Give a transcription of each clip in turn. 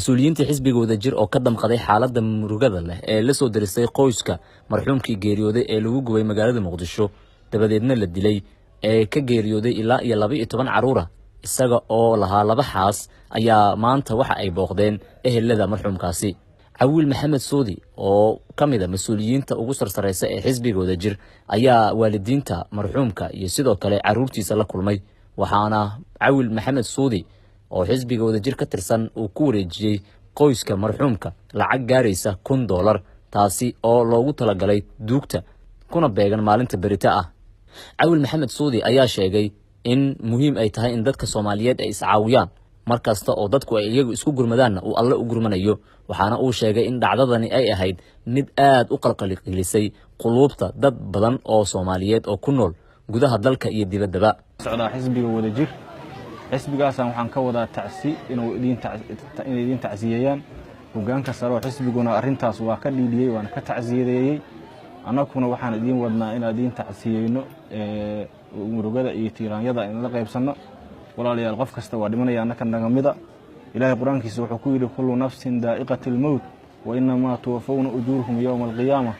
mas-uuliyiinta xisbiga wadajir oo ka damqaday xaaladda murugada leh ee la soo diristay qoyska marxuumkii geeriyooday ee lagu gubay magaalada Muqdisho dabadeedna la dilay ee ka geeriyooday ilaa iyo 12 caruur ah isaga oo lahaa laba xaas ayaa maanta waxa ay booqdeen ehelada marxuumkaasi Cawiil Maxamed Soodi oo kamid ah mas-uuliyiinta ugu sarsareysa ee xisbiga wadajir ayaa waalidiinta marxuumka iyo sidoo kale caruurtiisa la kulmay waxaana Cawiil Maxamed Soodi oo xisbiga wadajir ka tirsan uu ku wareejiyay qoyska marxuumka lacag gaaraysa $1,000 taasi oo loogu talagalay duugta kuna beegan maalinta berita ah Cawiil Maxamed Soodi ayaa sheegay in muhiim ay tahay in dadka Soomaaliyeed ay iscaawiyaan markasta oo dadku ay iyagu isku gurmadaanna uu alle u gurmanayo waxaana uu sheegay in dhacdadani ay ahayd mid aad u qalqalisay quluubta dad badan oo Soomaaliyeed oo ku nool gudaha dalka iyo dibaddaba socdaa xisbiga wadajir xisbigaasaan waxaan ka wadaa tacsi inuu idin tacsiyayaan hogaanka sare oo xisbiguna arintaas waa ka dhiidhiyay waana ka tacsiyadeeyay annaguna waxaan idin wadnaa in idin tacsiyayno murugada iyo tiiraanyada in la qaybsano walaalayaal qof kasta waa dhimanaya annaka nagamida ilaahay quraankiisa wuxuu ku yiri kullu nafsin daa'iqatul maut wa inma tuwaffawna ujuruhum yawm al-qiyamah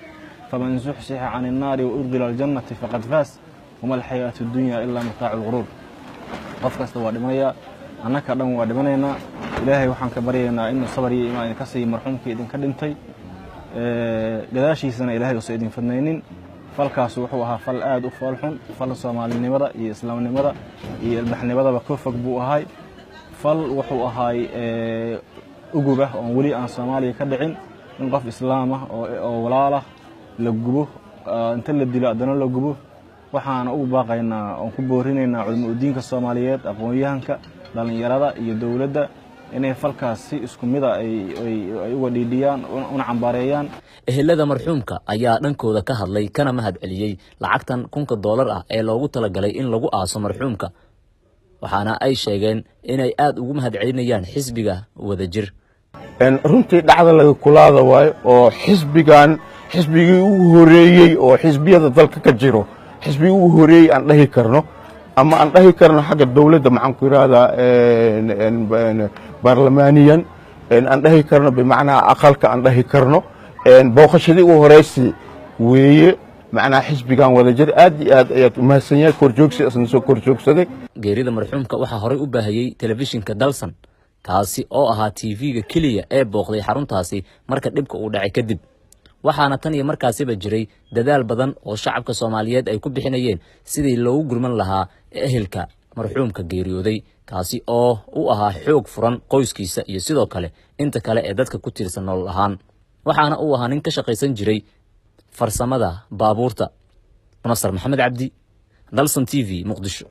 faman zuhziha 'anil nari wa udkhila al-jannata faqad faz wama al-hayatu ad-dunya illa mata'ul ghurur qof kasta waa dhimanaya annaka dhan waa dhimanaynaa ilaahay waxaan ka baryaynaa inuu sabar iyo iimaan ka siiyo marxuumkii idin ka dhintay gadaashiisana ilaahay oo idin fadnaynin falkaas wuxuu ahaa fal aad u foolxun fal Soomaalinimada iyo Islaamnimada iyo ilbaxnimada ka fog buu ahay fal wuxuu ahay uguba oo wali aan Soomaaliya ka dhicin in qof Islaam ah oo walaala la gubo inta la dilo adana la gubo waxaana ugu baaqaynaa oo ku boorinaynaa culimada diinka Soomaaliyeed aqoon-yahanka dhalinyarada iyo dawladda inay falkaas si isku mid ah ay uga dhiidhiyaan una cambaareeyaan ehelada marxuumka ayaa dhankooda ka hadlay kana mahad celiyay lacagtan $1,000 ah ee loogu talagalay in lagu aaso marxuumka waxaana ay sheegeen inay aad ugu mahad celinayaan xisbiga wadajir runtii dhacda laga kulaada waayo oo xisbigii ugu horeeyay oo xisbiyada dalka ka jiro xisbigii ugu horeeyay aan dhahi karno ama aan dhahi karno xagga dawladda maxaan ku yiraahdaa baarlamaaniyan aan dhahi karno bimacnaa aqalka aan dhahi karno booqashadii ugu horeysay weeye macnaa xisbigan wadajir aad iyo aad ayaad u mahadsanyahay korjoogsi asna soo korjoogsaday geerida marxuumka waxaa horey u baahiyay telefishinka Dalsan kaasi oo ahaa TV-ga kaliya ee booqday xaruntaasi marka dhibka uu dhacay kadib waxaana tan iyo markaasiba jiray dadaal badan oo shacabka Soomaaliyeed ay ku bixinayeen sidii loogu gurman lahaa ehelka marxuumka geeriyooday kaasi oo u ahaa xoog furan qoyskiisa iyo sidoo kale inta kale ee dadka ku tiirsan nolol ahaan waxaana uu ahaa nin ka shaqaysan jiray farsamada baabuurta Nasr Maxamed Cabdi Dalsan TV Muqdisho